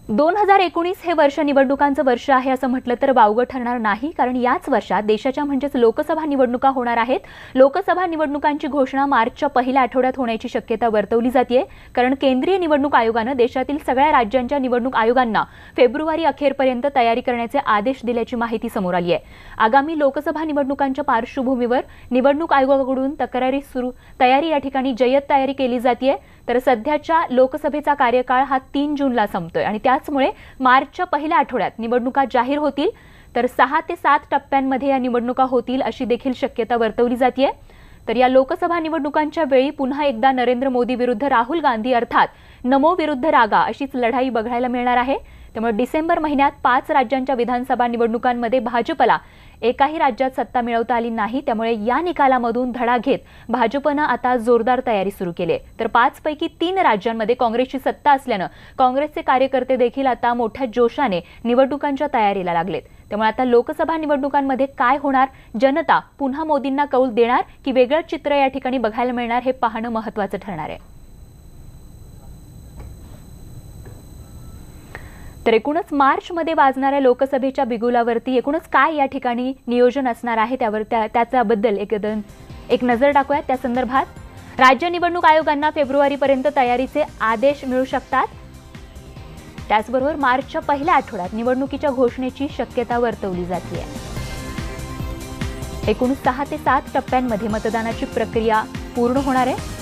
2019 हे वर्ष निवडणुकांचं वर्ष आहे असं म्हटलं तर वावगं ठरणार नाही, कारण याच वर्षात देशाच्या म्हणजेच लोकसभा निवडणुका होणार आहेत। लोकसभा निवडणुकांची घोषणा मार्चच्या पहिल्या आठवड्यात होण्याची शक्यता वर्तवली जाते, कारण केंद्रीय निवडणूक आयोगाने देशातील सगळ्या राज्यांच्या निवडणूक आयोगांना फेब्रुवारी अखेरपर्यंत तयारी करण्याचे आदेश दिल्याची माहिती समोर आली आहे। आगामी लोकसभा निवडणुकांच्या पार्श्वभूमीवर निवडणूक आयोगाकडून तयारी या ठिकाणी जय्यत तयारी केली जाते। तर सध्याच्या लोकसभेचा कार्यकाळ हा 3 जूनला संपतोय आणि त्याचमुळे मार्चच्या पहिल्या आठवड्यात निवडणुका जाहीर होतील, तर 6 ते 7 टप्प्यांमध्ये या निवडणुका होतील अशी देखील शक्यता वर्तवली जाते। तर या लोकसभा निवडणुकांच्या वेळी पुन्हा एकदा नरेंद्र मोदी विरुद्ध राहुल गांधी अर्थात नमो विरुद्ध रागा अशीच लढाई बघायला मिळणार आहे। त्यामुळे डिसेंबर महिन्यात 5 राज्यांच्या विधानसभा निवडणुकांमध्ये भाजपला एकाही राज्यात सत्ता मिळवता आली नाही, त्यामुळे या निकालामधून धडा घेत भाजपने आता जोरदार तयारी सुरू केली आहे। तर 5 पैकी 3 राज्यांमध्ये काँग्रेसची सत्ता असल्याने काँग्रेसचे कार्यकर्ते देखील आता मोठ्या जोशाने निवडणुकांच्या तयारीला लागलेत। त्यामुळे आता लोकसभा निवडणुकांमध्ये काय होणार, जनता पुन्हा मोदींना कौल देणार की वेगळं चित्र या ठिकाणी बघायला मिळणार हे पाहणं महत्त्वाचं ठरणार आहे। तर एकूणच मार्चमध्ये वाजणाऱ्या लोकसभेच्या बिगुलावरती एकूणच काय या ठिकाणी नियोजन असणार आहे त्याच्याबद्दल एक नजर टाकूया। त्या संदर्भात राज्य निवडणूक आयोगांना फेब्रुवारीपर्यंत तयारीचे आदेश मिळू शकतात। त्याचबरोबर मार्चच्या पहिल्या आठवड्यात निवडणुकीच्या घोषणेची शक्यता वर्तवली जाते। एकूण 6 ते 7 टप्प्यांमध्ये मतदानाची प्रक्रिया पूर्ण होणार आहे।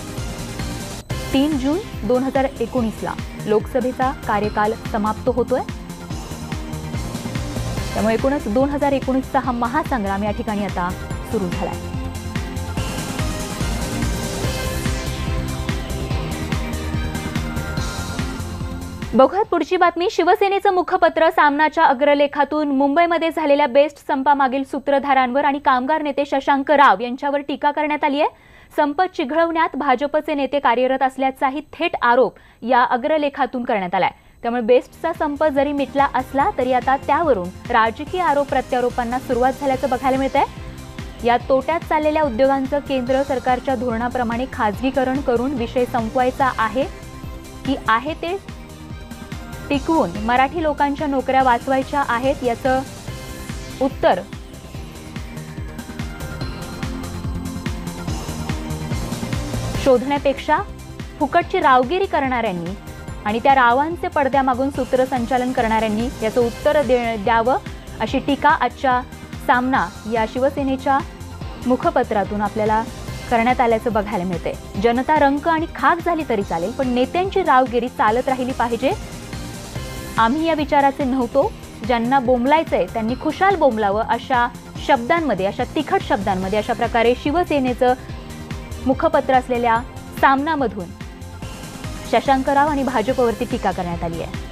3 जून 2019ला लोकसभेचा कार्यकाल समाप्त होतोय, त्यामुळे एकूणच 2019चा हा महासंग्राम या ठिकाणी आता सुरू झालाय। बघूयात पुढची बातमी। शिवसेनेचं मुखपत्र सामनाच्या अग्रलेखातून मुंबईमध्ये झालेल्या बेस्ट संपामागील सूत्रधारांवर आणि कामगार नेते शशांक राव यांच्यावर टीका करण्यात आली आहे। संप चिघळवण्यात भाजपचे नेते कार्यरत असल्याचाही थेट आरोप या अग्रलेखातून करण्यात आलाय। त्यामुळे बेस्टचा संप जरी मिटला असला तरी आता त्यावरून राजकीय आरोप प्रत्यारोपांना सुरुवात झाल्याचं बघायला मिळतंय। या तोट्यात चाललेल्या उद्योगांचं केंद्र सरकारच्या धोरणाप्रमाणे खाजगीकरण करून विषय संपवायचा आहे की आहे ते टिकवून मराठी लोकांच्या नोकऱ्या वाचवायच्या आहेत, याचं उत्तर शोधण्यापेक्षा फुकटची रावगिरी करणाऱ्यांनी आणि त्या रावांचे पडद्यामागून सूत्रसंचालन करणाऱ्यांनी याचं उत्तर द्यावं अशी टीका आजच्या सामना या शिवसेनेच्या मुखपत्रातून आपल्याला करण्यात आल्याचं बघायला मिळते। जनता रंक आणि खाक झाली तरी चालेल, पण नेत्यांची रावगिरी चालत राहिली पाहिजे। आम्ही या विचाराचे नव्हतो, ज्यांना बोंबलायचंय त्यांनी खुशाल बोंबलावं अशा शब्दांमध्ये, अशा तिखट शब्दांमध्ये अशा प्रकारे शिवसेनेचं मुखपत्र असलेल्या सामनामधून शशांक राव आणि भाजपवरती टीका करण्यात आली आहे।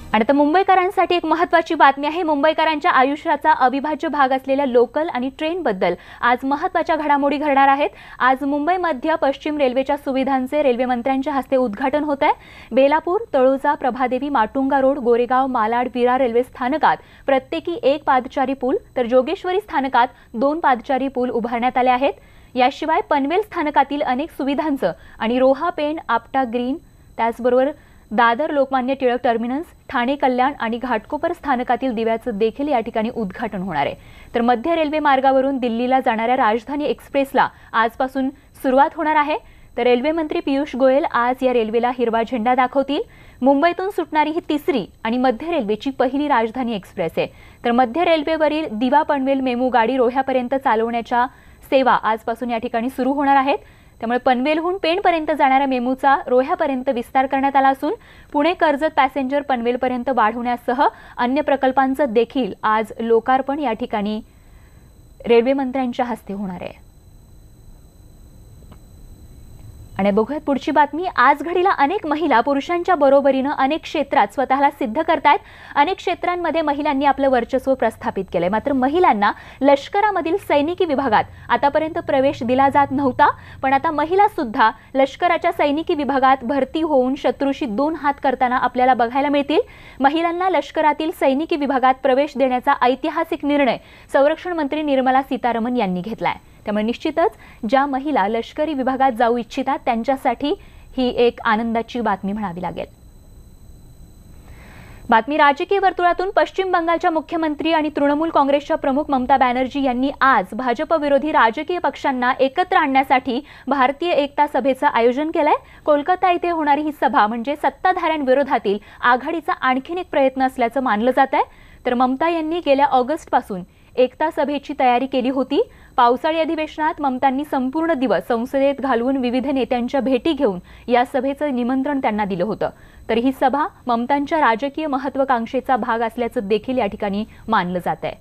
आणि आता मुंबईकरांसाठी एक महत्त्वाची बातमी आहे। मुंबईकरांच्या आयुष्याचा अविभाज्य भाग असलेल्या लोकल आणि ट्रेनबद्दल आज महत्त्वाच्या घडामोडी घडणार आहेत। आज मुंबई मध्य पश्चिम रेल्वेच्या सुविधांचे रेल्वे मंत्र्यांच्या हस्ते उद्घाटन होत आहे। बेलापूर, तळोजा, प्रभादेवी, माटुंगा रोड, गोरेगाव, मालाड, विरार रेल्वे स्थानकात प्रत्येकी 1 पादचारी पूल तर जोगेश्वरी स्थानकात 2 पादचारी पूल उभारण्यात आले आहेत। याशिवाय पनवेल स्थानकातील अनेक सुविधांचं आणि रोहा, पेण, आपटा, ग्रीन, त्याचबरोबर दादर, लोकमान्य टिळक टर्मिनस, ठाणे, कल्याण आणि घाटकोपर स्थानकातील दिव्याचं देखील या ठिकाणी उद्घाटन होणार आहे। तर मध्य रेल्वे मार्गावरून दिल्लीला जाणाऱ्या राजधानी एक्सप्रेसला आजपासून सुरुवात होणार आहे। तर रेल्वे मंत्री पियुष गोयल आज या रेल्वेला हिरवा झेंडा दाखवतील। मुंबईतून सुटणारी ही 3री आणि मध्य रेल्वेची पहिली राजधानी एक्सप्रेस आहे। तर मध्य रेल्वेवरील दिवा पनवेल मेमू गाडी रोह्यापर्यंत चालवण्याच्या सेवा आजपासून या ठिकाणी सुरू होणार आहेत। त्यामुळे पनवेलहून पेणपर्यंत जाणाऱ्या मेमूचा रोह्यापर्यंत विस्तार करण्यात आला असून पुणे कर्जत पॅसेंजर पनवेलपर्यंत वाढवण्यासह अन्य प्रकल्पांचं देखील आज लोकार्पण या ठिकाणी रेल्वे मंत्र्यांच्या हस्ते होणार आहे। आणि बघूयात पुढची बातमी। आज घडीला अनेक महिला पुरुषांच्या बरोबरीने अनेक क्षेत्रात स्वतःला सिद्ध करतायत। अनेक क्षेत्रांमध्ये महिलांनी आपलं वर्चस्व प्रस्थापित केलंय, मात्र महिलांना लष्करामधील सैनिकी विभागात आतापर्यंत प्रवेश दिला जात नव्हता, पण आता महिला सुद्धा लष्कराच्या सैनिकी विभागात भरती होऊन शत्रूशी 2 हात करताना आपल्याला बघायला मिळतील। महिलांना लष्करातील सैनिकी विभागात प्रवेश देण्याचा ऐतिहासिक निर्णय संरक्षण मंत्री निर्मला सीतारामन यांनी घेतलाय। त्यामुळे निश्चितच ज्या महिला लष्करी विभागात जाऊ इच्छितात त्यांच्यासाठी ही एक आनंदाची बातमी म्हणावी लागेल। बातमी राजकीय वर्तुळातून पश्चिम बंगालच्या मुख्यमंत्री आणि तृणमूल काँग्रेसच्या प्रमुख ममता बॅनर्जी यांनी आज भाजप विरोधी राजकीय पक्षांना एकत्र आणण्यासाठी भारतीय एकता सभेचं आयोजन केलंय। कोलकाता येथे होणारी ही सभा म्हणजे सत्ताधाऱ्यांविरोधातील आघाडीचा आणखीन एक प्रयत्न असल्याचं मानलं जात आहे। तर ममता यांनी गेल्या ऑगस्टपासून एकता सभेची तयारी केली होती। पावसाळी अधिवेशनात ममतांनी संपूर्ण दिवस संसदेत घालवून विविध नेत्यांच्या भेटी घेऊन या सभेचं निमंत्रण त्यांना दिलं होतं। तर ही सभा ममतांच्या राजकीय महत्त्वाकांक्षेचा भाग असल्याचं देखील या ठिकाणी मानलं जात आहे।